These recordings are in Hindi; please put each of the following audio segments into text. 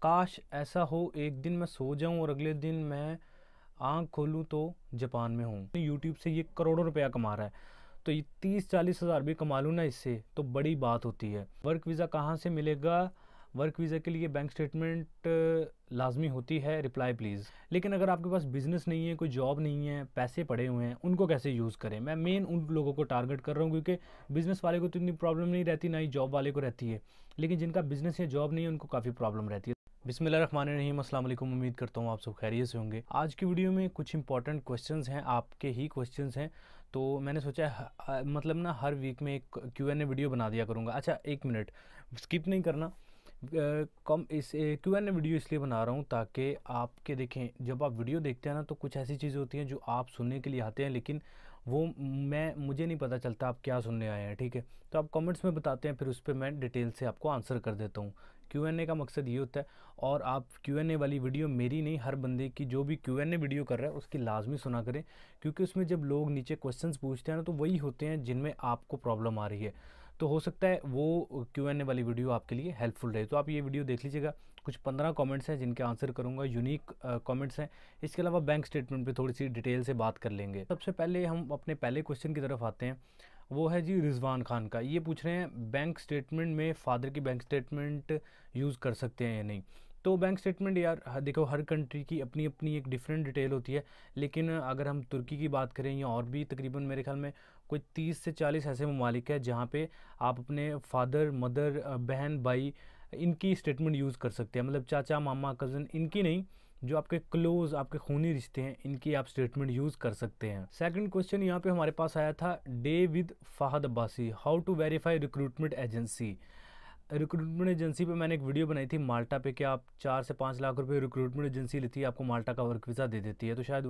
काश ऐसा हो एक दिन मैं सो जाऊं और अगले दिन मैं आँख खोलूं तो जापान में हूँ। यूट्यूब से ये करोड़ों रुपया कमा रहा है, तो ये 30-40 हज़ार भी कमा लूँ ना इससे, तो बड़ी बात होती है। वर्क वीज़ा कहाँ से मिलेगा? वर्क वीज़ा के लिए बैंक स्टेटमेंट लाजमी होती है, रिप्लाई प्लीज़। लेकिन अगर आपके पास बिज़नेस नहीं है, कोई जॉब नहीं है, पैसे पड़े हुए हैं, उनको कैसे यूज़ करें? मैं मेन उन लोगों को टारगेट कर रहा हूँ, क्योंकि बिज़नेस वाले को तो इतनी प्रॉब्लम नहीं रहती, ना ही जॉब वाले को रहती है। लेकिन जिनका बिज़नेस या जॉब नहीं है उनको काफ़ी प्रॉब्लम रहती है। बिस्मिल्लाहिर्रहमानिर्रहीम, अस्सलाम वालेकुम। उम्मीद करता हूँ आप सब खैरियत से होंगे। आज की वीडियो में कुछ इंपॉर्टेंट क्वेश्चंस हैं, आपके ही क्वेश्चंस हैं, तो मैंने सोचा मतलब ना हर वीक में एक Q&A वीडियो बना दिया करूँगा। अच्छा, एक मिनट स्किप नहीं करना। कम इस Q&A वीडियो इसलिए बना रहा हूँ ताकि आपके देखें, जब आप वीडियो देखते हैं ना, तो कुछ ऐसी चीज़ें होती हैं जो आप सुनने के लिए आते हैं, लेकिन वो मुझे नहीं पता चलता आप क्या सुनने आए हैं। ठीक है, तो आप कमेंट्स में बताते हैं, फिर उस पर मैं डिटेल से आपको आंसर कर देता हूँ। Q&A का मकसद ये होता है। और आप Q&A वाली वीडियो मेरी नहीं, हर बंदे की, जो भी Q&A वीडियो कर रहा है उसकी लाजमी सुना करें, क्योंकि उसमें जब लोग नीचे क्वेश्चंस पूछते हैं ना, तो वही होते हैं जिनमें आपको प्रॉब्लम आ रही है। तो हो सकता है वो Q&A वाली वीडियो आपके लिए हेल्पफुल रहे, तो आप ये वीडियो देख लीजिएगा। कुछ 15 कमेंट्स हैं जिनके आंसर करूंगा, यूनिक कमेंट्स हैं। इसके अलावा बैंक स्टेटमेंट पे थोड़ी सी डिटेल से बात कर लेंगे। सबसे पहले हम अपने पहले क्वेश्चन की तरफ आते हैं। वो है जी रिजवान खान का। ये पूछ रहे हैं बैंक स्टेटमेंट में फादर की बैंक स्टेटमेंट यूज़ कर सकते हैं या नहीं। तो बैंक स्टेटमेंट यार देखो, हर कंट्री की अपनी अपनी एक डिफरेंट डिटेल होती है। लेकिन अगर हम तुर्की की बात करें, या और भी तकरीबन मेरे ख्याल में कोई 30 से 40 ऐसे ममालिक है जहाँ पे आप अपने फादर, मदर, बहन, भाई, इनकी स्टेटमेंट यूज़ कर सकते हैं। मतलब चाचा, मामा, कज़न, इनकी नहीं, जो आपके क्लोज, आपके खूनी रिश्ते हैं, इनकी आप स्टेटमेंट यूज़ कर सकते हैं। सेकंड क्वेश्चन यहाँ पे हमारे पास आया था day with Fahad Abbasi, how to verify recruitment agency. Recruitment agency पे मैंने एक वीडियो बनाई थी माल्टा पे, कि आप 4 से 5 लाख रुपए रिक्रूटमेंट एजेंसी लेती है, आपको माल्टा का वर्क वीज़ा दे देती है। तो शायद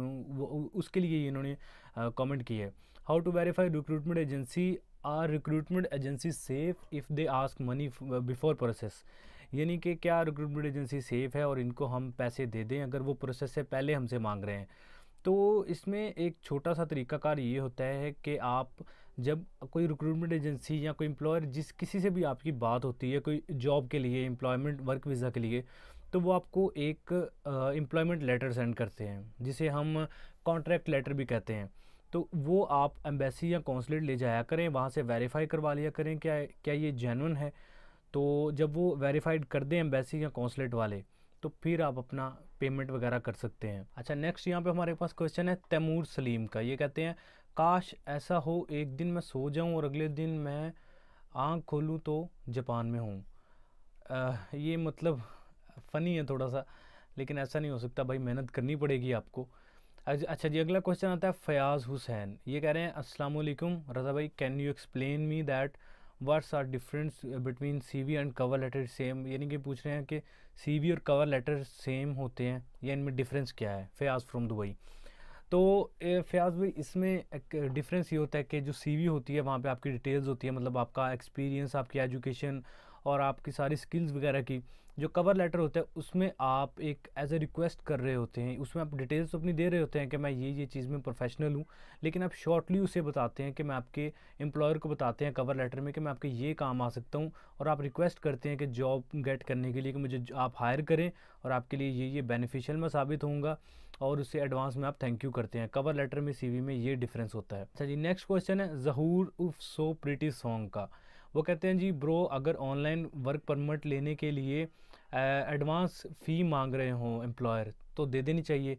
उसके लिए इन्होंने कमेंट की है। How to verify recruitment agency, are recruitment agency safe if they ask money before process. यानी कि क्या रिक्रूटमेंट एजेंसी सेफ़ है और इनको हम पैसे दे दें अगर वो प्रोसेस से पहले हमसे मांग रहे हैं। तो इसमें एक छोटा सा तरीकाकार ये होता है कि आप जब कोई रिक्रूटमेंट एजेंसी या कोई एम्प्लॉयर, जिस किसी से भी आपकी बात होती है कोई जॉब के लिए, एम्प्लॉयमेंट वर्क वीज़ा के लिए, तो वो आपको एक एम्प्लॉयमेंट लेटर सेंड करते हैं, जिसे हम कॉन्ट्रैक्ट लेटर भी कहते हैं। तो वो आप एम्बेसी या कौंसलेट ले जाया करें, वहाँ से वेरीफाई करवा लिया करें क्या क्या ये जेन्युइन है। तो जब वो वेरीफाइड कर दें एम्बेसी या कौंसलेट वाले, तो फिर आप अपना पेमेंट वगैरह कर सकते हैं। अच्छा, नेक्स्ट यहाँ पे हमारे पास क्वेश्चन है तैमूर सलीम का। ये कहते हैं काश ऐसा हो एक दिन मैं सो जाऊं और अगले दिन मैं आँख खोलूं तो जापान में हूँ। ये मतलब फ़नी है थोड़ा सा, लेकिन ऐसा नहीं हो सकता भाई, मेहनत करनी पड़ेगी आपको। अच्छा जी, अगला क्वेश्चन आता है फयाज़ हुसैन। ये कह रहे हैं अस्सलाम वालेकुम रज़ा भाई, can you explain me that what's are difference between CV and cover letter same. यानी कि पूछ रहे हैं कि सीवी और कवर लेटर सेम होते हैं या इनमें डिफरेंस क्या है। Fayaz from Dubai. तो फयाज़ भाई, इसमें एक डिफरेंस ये होता है कि जो सीवी होती है वहाँ पे आपकी डिटेल्स होती है, मतलब आपका एक्सपीरियंस, आपकी एजुकेशन और आपकी सारी स्किल्स वगैरह की। जो कवर लेटर होता है उसमें आप एक एज ए रिक्वेस्ट कर रहे होते हैं, उसमें आप डिटेल्स तो अपनी दे रहे होते हैं कि मैं ये चीज़ में प्रोफेशनल हूँ, लेकिन आप शॉर्टली उसे बताते हैं कि मैं आपके एम्प्लॉयर को बताते हैं कवर लेटर में कि मैं आपके ये काम आ सकता हूँ, और आप रिक्वेस्ट करते हैं कि जॉब गेट करने के लिए कि मुझे आप हायर करें और आपके लिए ये बेनिफिशियल मैं साबित होऊंगा, और उससे एडवांस में आप थैंक यू करते हैं। कवर लेटर में, सीवी में ये डिफरेंस होता है। अच्छा जी, नेक्स्ट क्वेश्चन है जहूर उफ सो प्रिटी सॉन्ग का। वो कहते हैं जी ब्रो, अगर ऑनलाइन वर्क परमिट लेने के लिए एडवांस फ़ी मांग रहे हों एम्प्लॉयर, तो दे देनी चाहिए।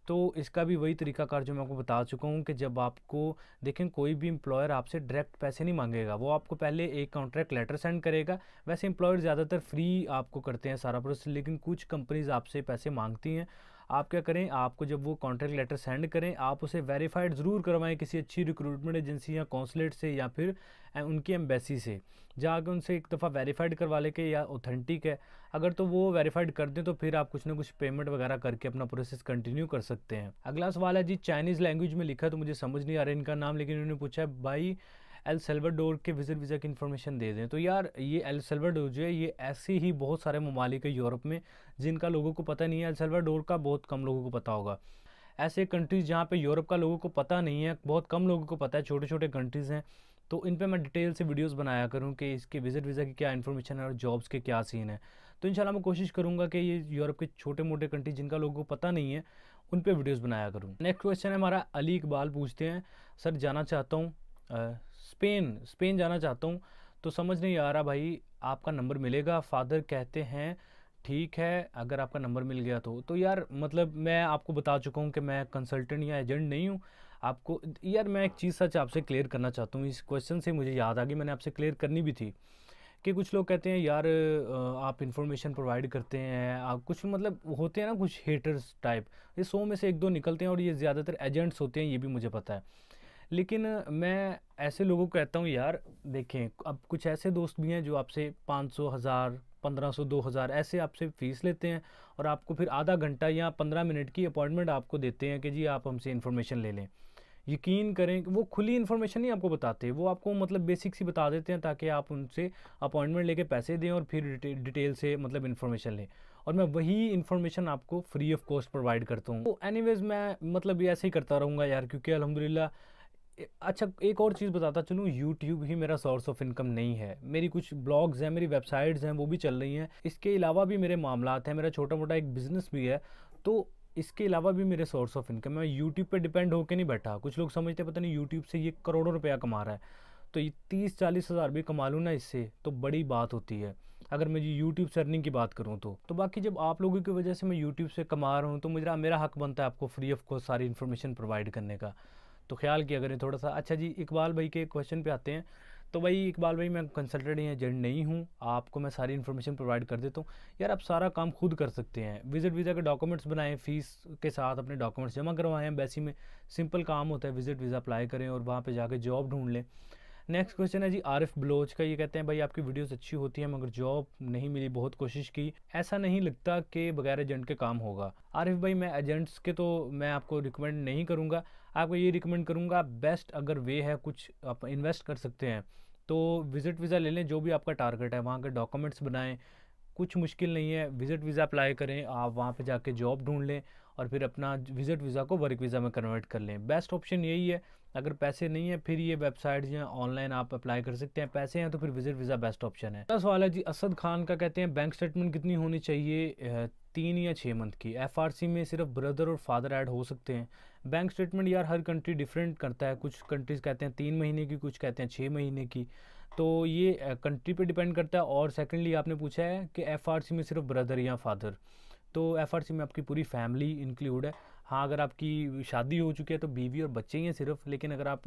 तो इसका भी वही तरीकाकार जो मैं आपको बता चुका हूँ कि जब आपको देखें, कोई भी एम्प्लॉयर आपसे डायरेक्ट पैसे नहीं मांगेगा, वो आपको पहले एक कॉन्ट्रैक्ट लेटर सेंड करेगा। वैसे एम्प्लॉयर ज़्यादातर फ्री आपको करते हैं सारा प्रोसेस, लेकिन कुछ कंपनीज आपसे पैसे मांगती हैं। आप क्या करें, आपको जब वो कॉन्ट्रैक्ट लेटर सेंड करें, आप उसे वेरीफाइड ज़रूर करवाएं किसी अच्छी रिक्रूटमेंट एजेंसी या कौंसलेट से, या फिर उनकी एम्बेसी से जाकर उनसे एक दफ़ा वेरीफाइड करवा ले के या ऑथेंटिक है। अगर तो वो वेरीफाइड कर दें तो फिर आप कुछ ना कुछ पेमेंट वगैरह करके अपना प्रोसेस कंटिन्यू कर सकते हैं। अगला सवाल है जी, चाइनीज़ लैंग्वेज में लिखा, तो मुझे समझ नहीं आ रहा इनका नाम, लेकिन उन्होंने पूछा है भाई एल सल्वाडोर के विजिट वीज़ा की इन्फॉर्मेशन दे दें। तो यार ये एल सल्वाडोर जो है, ये ऐसे ही बहुत सारे ममालिक है यूरोप में जिनका लोगों को पता नहीं है। एल सल्वाडोर का बहुत कम लोगों को पता होगा। ऐसे कंट्रीज़ जहाँ पे यूरोप का लोगों को पता नहीं है, बहुत कम लोगों को पता है, छोटे छोटे कंट्रीज़ हैं, तो इन पे मैं डिटेल से वीडियोस बनाया करूँ कि इसके विजिट वीज़ा की क्या इन्फॉर्मेशन है और जॉब्स के क्या सीन है। तो इंशाल्लाह मैं कोशिश करूँगा कि ये यूरोप के छोटे मोटे कंट्री जिनका लोगों को पता नहीं है उन पे वीडियोस बनाया करूँ। नेक्स्ट क्वेश्चन है हमारा, अली इकबाल पूछते हैं, सर जाना चाहता हूँ स्पेन जाना चाहता हूँ, तो समझ नहीं आ रहा भाई आपका नंबर मिलेगा? फादर कहते हैं ठीक है अगर आपका नंबर मिल गया तो यार मतलब मैं आपको बता चुका हूँ कि मैं कंसल्टेंट या एजेंट नहीं हूँ। आपको यार मैं एक चीज़ सच आपसे क्लियर करना चाहता हूँ, इस क्वेश्चन से मुझे याद आ गई, मैंने आपसे क्लियर करनी भी थी कि कुछ लोग कहते हैं यार आप इन्फॉर्मेशन प्रोवाइड करते हैं, आप कुछ मतलब होते हैं ना कुछ हेटर्स टाइप, ये 100 में से 1-2 निकलते हैं और ये ज़्यादातर एजेंट्स होते हैं, ये भी मुझे पता है। लेकिन मैं ऐसे लोगों को कहता हूँ यार देखें, अब कुछ ऐसे दोस्त भी हैं जो आपसे 500, 1000, 1500, 2000 ऐसे आपसे फ़ीस लेते हैं और आपको फिर आधा घंटा या 15 मिनट की अपॉइंटमेंट आपको देते हैं कि जी आप हमसे इन्फॉर्मेशन ले लें। यकीन करें कि वो खुली इन्फॉर्मेशन नहीं आपको बताते, वो आपको मतलब बेसिक सी बता देते हैं ताकि आप उनसे अपॉइंटमेंट लेके पैसे दें और फिर डिटेल से मतलब इन्फॉर्मेशन लें, और मैं वही इन्फॉर्मेशन आपको फ्री ऑफ कॉस्ट प्रोवाइड करता हूँ। तो एनीवेज़ मैं मतलब ये ऐसे ही करता रहूँगा यार, क्योंकि अल्हम्दुलिल्लाह अच्छा एक और चीज़ बताता चलूँ, यूट्यूब ही मेरा सोर्स ऑफ इनकम नहीं है, मेरी कुछ ब्लॉग्स हैं, मेरी वेबसाइट्स हैं, वो भी चल रही हैं, इसके अलावा भी मेरे मामलात हैं, मेरा छोटा मोटा एक बिज़नेस भी है, तो इसके अलावा भी मेरे सोर्स ऑफ इनकम, मैं यूट्यूब पे डिपेंड होकर नहीं बैठा। कुछ लोग समझते पता नहीं यूट्यूब से ये करोड़ों रुपया कमा रहा है, तो ये 30-40 हज़ार भी कमा लूँ ना इससे तो बड़ी बात होती है, अगर मैं यूट्यूब से अर्निंग की बात करूँ तो बाकी जब आप लोगों की वजह से मैं यूट्यूब से कमा रहा हूँ तो मेरा हक बनता है आपको फ्री ऑफ कॉस्ट सारी इन्फॉर्मेशन प्रोवाइड करने का, तो ख्याल किया करें थोड़ा सा। अच्छा जी, इकबाल भाई के क्वेश्चन पे आते हैं। तो भाई इकबाल भाई मैं कंसल्टेंट या एजेंट नहीं हूँ, आपको मैं सारी इन्फॉर्मेशन प्रोवाइड कर देता हूँ। यार आप सारा काम खुद कर सकते हैं, विजिट वीज़ा के डॉक्यूमेंट्स बनाएं, फ़ीस के साथ अपने डॉक्यूमेंट्स जमा करवाएं, एम्बेसी में सिंपल काम होता है, विजिट वीज़ा अप्लाई करें और वहाँ पे जाके जॉब ढूंढ लें। नेक्स्ट क्वेश्चन है जी आरिफ बलोच का, ये कहते हैं भाई आपकी वीडियोस अच्छी होती हैं मगर जॉब नहीं मिली, बहुत कोशिश की, ऐसा नहीं लगता कि बगैर एजेंट के काम होगा? आरिफ भाई मैं एजेंट्स के तो मैं आपको रिकमेंड नहीं करूँगा, आपको ये रिकमेंड करूँगा बेस्ट अगर वे है कुछ आप इन्वेस्ट कर सकते हैं तो विजिट वीज़ा ले लें, जो भी आपका टारगेट है वहाँ के डॉक्यूमेंट्स बनाएं, कुछ मुश्किल नहीं है, विजिट वीज़ा अप्लाई करें, आप वहाँ पे जाके जॉब ढूंढ लें और फिर अपना विजिट वीज़ा को वर्क वीज़ा में कन्वर्ट कर लें, बेस्ट ऑप्शन यही है। अगर पैसे नहीं है फिर ये वेबसाइट्स या ऑनलाइन आप अप्लाई कर सकते हैं, पैसे हैं तो फिर विजिट वीज़ा बेस्ट ऑप्शन है। अगला सवाल है जी असद खान का, कहते हैं बैंक स्टेटमेंट कितनी होनी चाहिए, 3 या 6 मंथ की? एफआरसी में सिर्फ ब्रदर और फादर ऐड हो सकते हैं। बैंक स्टेटमेंट यार हर कंट्री डिफरेंट करता है, कुछ कंट्रीज़ कहते हैं 3 महीने की, कुछ कहते हैं 6 महीने की, तो ये कंट्री पे डिपेंड करता है। और सेकेंडली आपने पूछा है कि एफआरसी में सिर्फ ब्रदर या फादर, तो एफआरसी में आपकी पूरी फैमिली इंक्लूड है। हाँ अगर आपकी शादी हो चुकी है तो बीवी और बच्चे ही हैं सिर्फ, लेकिन अगर आप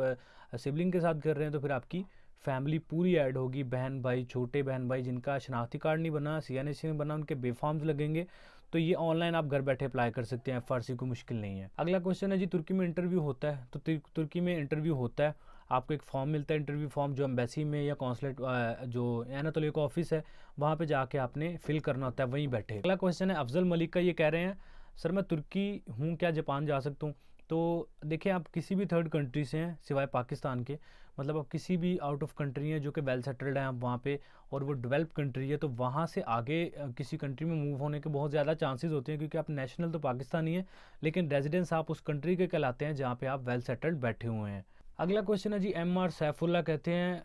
सिबलिंग के साथ कर रहे हैं तो फिर आपकी फैमिली पूरी ऐड होगी, बहन भाई, छोटे बहन भाई जिनका शनाख्ती कार्ड नहीं बना, सीएनएसी नहीं बना, उनके बेफॉर्म्स लगेंगे, तो ये ऑनलाइन आप घर बैठे अप्लाई कर सकते हैं, एफआरसी को मुश्किल नहीं है। अगला क्वेश्चन है जी तुर्की में इंटरव्यू होता है? तो तुर्की में इंटरव्यू होता है, आपको एक फॉर्म मिलता है इंटरव्यू फॉर्म, जो एम्बेसी में या कॉन्सुलेट जो एनातोलिया का ऑफिस है वहाँ पे जाके आपने फिल करना होता है वहीं बैठे। अगला क्वेश्चन है अफजल मलिक का, ये कह रहे हैं सर मैं तुर्की हूँ, क्या जापान जा सकता हूँ? तो देखिए आप किसी भी थर्ड कंट्री से हैं सिवाय पाकिस्तान के, मतलब आप किसी भी आउट ऑफ कंट्री हैं जो कि वेल सेटल्ड हैं आप वहाँ पे और वो डेवलप कंट्री है, तो वहाँ से आगे किसी कंट्री में मूव होने के बहुत ज़्यादा चांसेस होते हैं, क्योंकि आप नेशनल तो पाकिस्तानी है लेकिन रेजिडेंस आप उस कंट्री के कहलाते हैं जहाँ पे आप वेल सेटल्ड बैठे हुए हैं। अगला क्वेश्चन है जी एम आर सैफुल्ला, कहते हैं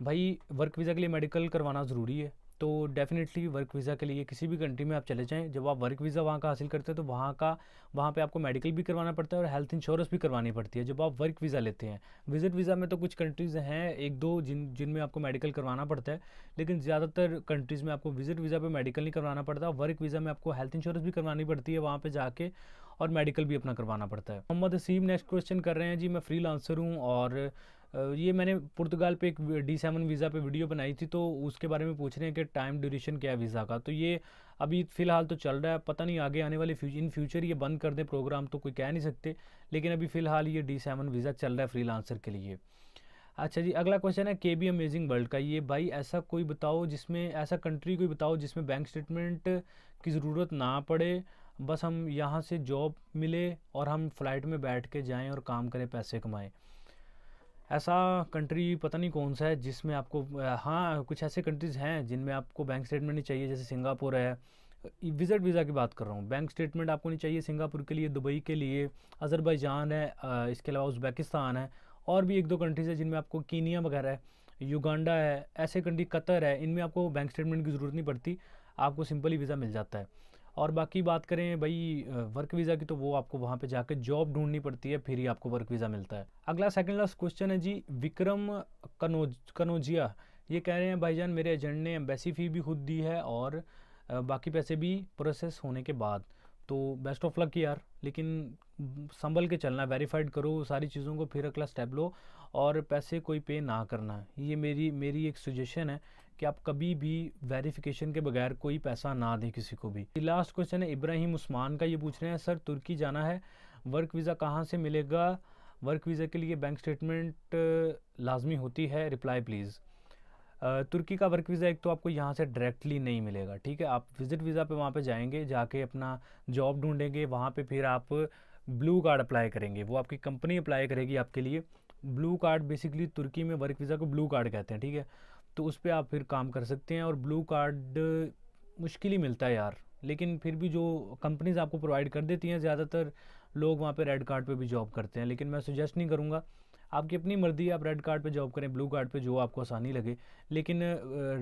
भाई वर्क वीज़ा के लिए मेडिकल करवाना ज़रूरी है? तो डेफिनेटली वर्क वीज़ा के लिए किसी भी कंट्री में आप चले जाएं, जब आप वर्क वीज़ा वहाँ का हासिल करते हैं तो वहाँ पे आपको मेडिकल भी करवाना पड़ता है और हेल्थ इंश्योरेंस भी करवानी पड़ती है जब आप वर्क वीज़ा लेते हैं। विजिट वीज़ा में तो कुछ कंट्रीज़ हैं एक दो जिनमें आपको मेडिकल करवाना पड़ता है, लेकिन ज़्यादातर कंट्रीज़ में आपको विजिट वीज़ा पे मेडिकल नहीं करवाना पड़ता, वर्क वीज़ा में आपको हेल्थ इंश्योरेंस भी करवानी पड़ती है वहाँ पे जाके और मेडिकल भी अपना करवाना पड़ता है। मोहम्मद हसीम नेक्स्ट क्वेश्चन कर रहे हैं जी मैं फ्रीलांसर हूँ और ये मैंने पुर्तगाल पे एक D7 वीज़ा पे वीडियो बनाई थी, तो उसके बारे में पूछ रहे हैं कि टाइम ड्यूरेशन क्या है वीज़ा का। तो ये अभी फ़िलहाल तो चल रहा है, पता नहीं आगे आने वाले इन फ्यूचर ये बंद कर दें प्रोग्राम तो कोई कह नहीं सकते, लेकिन अभी फ़िलहाल ये D7 वीज़ा चल रहा है फ्रीलांसर के लिए। अच्छा जी अगला क्वेश्चन है KB अमेजिंग वर्ल्ड का, ये भाई ऐसा कोई बताओ जिसमें ऐसा कंट्री कोई बताओ जिसमें बैंक स्टेटमेंट की ज़रूरत ना पड़े, बस हम यहाँ से जॉब मिले और हम फ़्लाइट में बैठ के जाएँ और काम करें पैसे कमाएँ। ऐसा कंट्री पता नहीं कौन सा है जिसमें आपको हाँ कुछ ऐसे कंट्रीज़ हैं जिनमें आपको बैंक स्टेटमेंट नहीं चाहिए, जैसे सिंगापुर है। विजिट वीज़ा की बात कर रहा हूँ, बैंक स्टेटमेंट आपको नहीं चाहिए सिंगापुर के लिए, दुबई के लिए, अज़रबैजान है, इसके अलावा उज़्बेकिस्तान है, और भी एक दो कंट्रीज़ है जिनमें आपको कीनिया वगैरह है, युगांडा है, ऐसे कंट्री, कतर है, इनमें आपको बैंक स्टेटमेंट की ज़रूरत नहीं पड़ती। आपको सिंपली वीज़ा मिल जाता है। और बाकी बात करें भाई वर्क वीज़ा की, तो वो आपको वहाँ पे जाके जॉब ढूंढनी पड़ती है, फिर ही आपको वर्क वीज़ा मिलता है। अगला सेकंड लास्ट क्वेश्चन है जी विक्रम कनौजिया। ये कह रहे हैं भाईजान मेरे एजेंट ने एम्बेसी फ़ी भी खुद दी है और बाकी पैसे भी प्रोसेस होने के बाद। तो बेस्ट ऑफ लक यार, लेकिन संभल के चलना, वेरीफाइड करो सारी चीज़ों को, फिर अगला स्टेप लो और पैसे कोई पे ना करना। ये मेरी एक सजेशन है कि आप कभी भी वेरिफिकेशन के बगैर कोई पैसा ना दें किसी को भी। लास्ट क्वेश्चन है इब्राहिम उस्मान का। ये पूछ रहे हैं सर तुर्की जाना है, वर्क वीज़ा कहाँ से मिलेगा? वर्क वीज़ा के लिए बैंक स्टेटमेंट लाजमी होती है, रिप्लाई प्लीज़। तुर्की का वर्क वीज़ा एक तो आपको यहाँ से डायरेक्टली नहीं मिलेगा, ठीक है। आप विज़िट वीज़ा पे वहाँ पे जाएंगे, जाके अपना जॉब ढूंढेंगे, वहाँ पे फिर आप ब्लू कार्ड अप्लाई करेंगे, वो आपकी कंपनी अप्लाई करेगी आपके लिए। ब्लू कार्ड बेसिकली तुर्की में वर्क वीज़ा को ब्लू कार्ड कहते हैं, ठीक है। तो उस पर आप फिर काम कर सकते हैं। और ब्लू कार्ड मुश्किल ही मिलता है यार, लेकिन फिर भी जो कंपनीज आपको प्रोवाइड कर देती हैं, ज़्यादातर लोग वहाँ पे रेड कार्ड पे भी जॉब करते हैं। लेकिन मैं सुजेस्ट नहीं करूँगा, आपकी अपनी मर्ज़ी, आप रेड कार्ड पे जॉब करें, ब्लू कार्ड पे, जो आपको आसानी लगे। लेकिन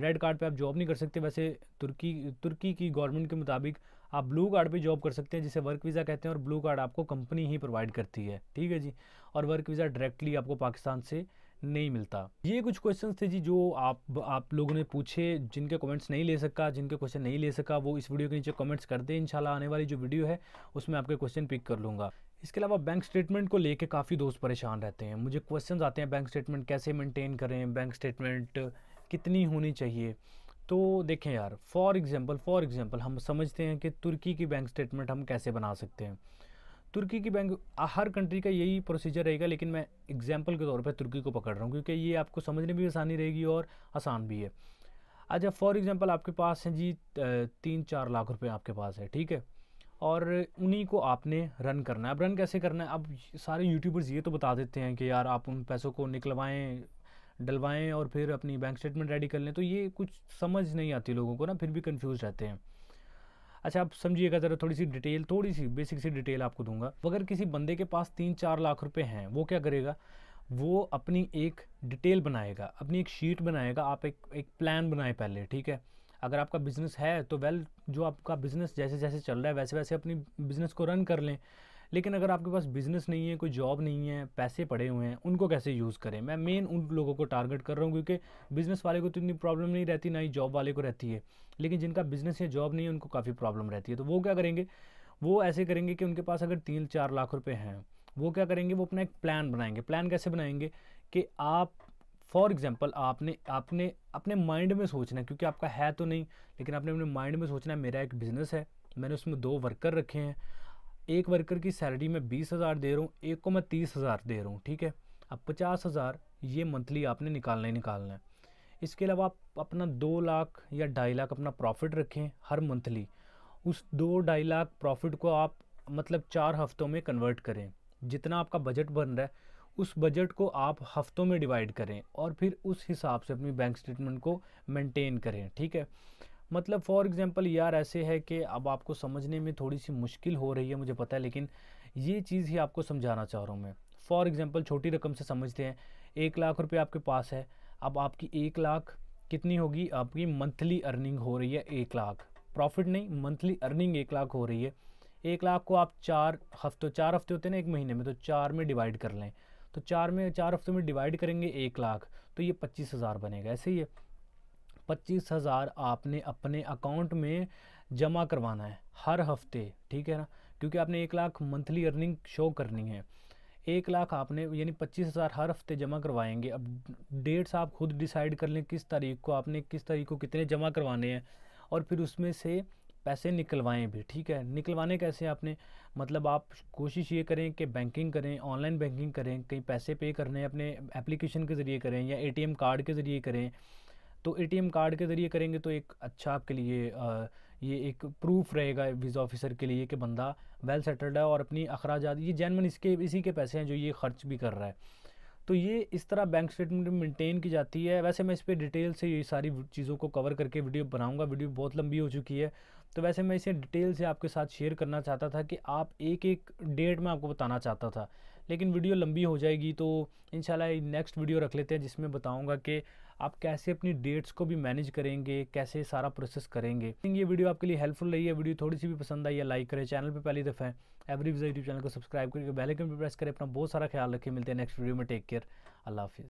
रेड कार्ड पे आप जॉब नहीं कर सकते। वैसे तुर्की की गवर्नमेंट के मुताबिक आप ब्लू कार्ड पे जॉब कर सकते हैं, जिसे वर्क वीज़ा कहते हैं, और ब्लू कार्ड आपको कंपनी ही प्रोवाइड करती है, ठीक है जी। और वर्क वीज़ा डायरेक्टली आपको पाकिस्तान से नहीं मिलता। ये कुछ क्वेश्चंस थे जी जो आप लोगों ने पूछे, जिनके कमेंट्स नहीं ले सका, जिनके क्वेश्चन नहीं ले सका, वो इस वीडियो के नीचे कमेंट्स कर दें। इंशाल्लाह आने वाली जो वीडियो है उसमें आपके क्वेश्चन पिक कर लूँगा। इसके अलावा बैंक स्टेटमेंट को लेके काफ़ी दोस्त परेशान रहते हैं, मुझे क्वेश्चंस आते हैं बैंक स्टेटमेंट कैसे मेंटेन करें, बैंक स्टेटमेंट कितनी होनी चाहिए। तो देखें यार, फॉर एग्जांपल हम समझते हैं कि तुर्की की बैंक स्टेटमेंट हम कैसे बना सकते हैं। तुर्की की बैंक, हर कंट्री का यही प्रोसीजर रहेगा, लेकिन मैं एग्जांपल के तौर पे तुर्की को पकड़ रहा हूँ क्योंकि ये आपको समझने में भी आसानी रहेगी और आसान भी है। अच्छा, फॉर एग्जांपल आपके पास है जी 3-4 लाख रुपए आपके पास है, ठीक है। और उन्हीं को आपने रन करना है। अब रन कैसे करना है? अब सारे यूट्यूबर्स ये तो बता देते हैं कि यार आप उन पैसों को निकलवाएं, डलवाएं और फिर अपनी बैंक स्टेटमेंट रेडी कर लें। तो ये कुछ समझ नहीं आती लोगों को ना, फिर भी कंफ्यूज रहते हैं। अच्छा, आप समझिएगा ज़रा, थोड़ी सी बेसिक सी डिटेल आपको दूंगा। अगर किसी बंदे के पास 3-4 लाख रुपए हैं, वो क्या करेगा? वो अपनी एक डिटेल बनाएगा, अपनी एक शीट बनाएगा। आप एक प्लान बनाए पहले, ठीक है। अगर आपका बिज़नेस है तो जो आपका बिज़नेस जैसे जैसे चल रहा है वैसे वैसे अपनी बिज़नेस को रन कर लें। लेकिन अगर आपके पास बिज़नेस नहीं है, कोई जॉब नहीं है, पैसे पड़े हुए हैं, उनको कैसे यूज़ करें? मैं मेन उन लोगों को टारगेट कर रहा हूँ क्योंकि बिज़नेस वाले को तो इतनी प्रॉब्लम नहीं रहती, ना ही जॉब वाले को रहती है। लेकिन जिनका बिज़नेस या जॉब नहीं है उनको काफ़ी प्रॉब्लम रहती है। तो वो क्या करेंगे? वो ऐसे करेंगे कि उनके पास अगर 3-4 लाख रुपए हैं, वो क्या करेंगे? वो अपना एक प्लान बनाएंगे। प्लान कैसे बनाएंगे कि आप, फॉर एग्जांपल, आपने आपने अपने माइंड में सोचना है, क्योंकि आपका है तो नहीं, लेकिन आपने अपने माइंड में सोचना है मेरा एक बिज़नेस है, मैंने उसमें 2 वर्कर रखे हैं, एक वर्कर की सैलरी मैं 20,000 दे रहा हूँ, एक को मैं 30,000 दे रहा हूँ, ठीक है। अब 50,000 ये मंथली आपने निकालना ही निकालना है। इसके अलावा आप अपना 2 लाख या 2.5 लाख अपना प्रॉफिट रखें हर मंथली। उस 2-2.5 लाख प्रॉफिट को आप मतलब 4 हफ्तों में कन्वर्ट करें। जितना आपका बजट बन रहा है उस बजट को आप हफ्तों में डिवाइड करें और फिर उस हिसाब से अपनी बैंक स्टेटमेंट को मेंटेन करें, ठीक है। मतलब फॉर एग्जांपल यार ऐसे है कि अब आपको समझने में थोड़ी सी मुश्किल हो रही है, मुझे पता है, लेकिन ये चीज़ ही आपको समझाना चाह रहा हूँ मैं। फॉर एग्जांपल छोटी रकम से समझते हैं, 1 लाख रुपए आपके पास है। अब आपकी 1 लाख कितनी होगी? आपकी मंथली अर्निंग हो रही है 1 लाख, प्रॉफिट नहीं, मंथली अर्निंग 1 लाख हो रही है। 1 लाख को आप 4 हफ्ते होते हैं ना एक महीने में, तो 4 में डिवाइड कर लें। तो 4 हफ्तों में डिवाइड करेंगे 1 लाख, तो ये 25,000 बनेगा। ऐसे ही है, 25,000 आपने अपने अकाउंट में जमा करवाना है हर हफ्ते, ठीक है ना, क्योंकि आपने 1 लाख मंथली अर्निंग शो करनी है। 1 लाख आपने यानी 25,000 हर हफ्ते जमा करवाएंगे। अब डेट्स आप खुद डिसाइड कर लें किस तारीख को आपने, किस तारीख को कितने जमा करवाने हैं, और फिर उसमें से पैसे निकलवाएं भी, ठीक है। निकलवाने कैसे आपने, मतलब आप कोशिश ये करें कि बैंकिंग करें, ऑनलाइन बैंकिंग करें, कहीं पैसे पे करने हैं अपने एप्लीकेशन के ज़रिए करें या एटीएम कार्ड के ज़रिए करें। तो एटीएम कार्ड के ज़रिए करेंगे तो एक अच्छा आपके लिए ये एक प्रूफ रहेगा वीज़ा ऑफिसर के लिए कि बंदा वेल सेटल्ड है और अपनी अखराजात, ये जेन्युइन इसी के पैसे हैं जो ये खर्च भी कर रहा है। तो ये इस तरह बैंक स्टेटमेंट मेंटेन की जाती है। वैसे मैं इस पर डिटेल से ये सारी चीज़ों को कवर करके वीडियो बनाऊंगा, वीडियो बहुत लंबी हो चुकी है। तो वैसे मैं इसे डिटेल से आपके साथ शेयर करना चाहता था कि आप एक एक डेट में आपको बताना चाहता था, लेकिन वीडियो लंबी हो जाएगी। तो इंशाल्लाह नेक्स्ट वीडियो रख लेते हैं जिसमें बताऊंगा कि आप कैसे अपनी डेट्स को भी मैनेज करेंगे, कैसे सारा प्रोसेस करेंगे। ये वीडियो आपके लिए हेल्पफुल रही है। वीडियो थोड़ी सी भी पसंद आई है लाइक करें, चैनल पे पहली दफ़ा है एवरी विज़ा यूट्यूब चैनल को सब्सक्राइब करके बेल आइकन पर प्रेस करें। अपना बहुत सारा ख्याल रखें, मिलते हैं नेक्स्ट वीडियो में। टेक केयर, अल्लाह हाफिज़।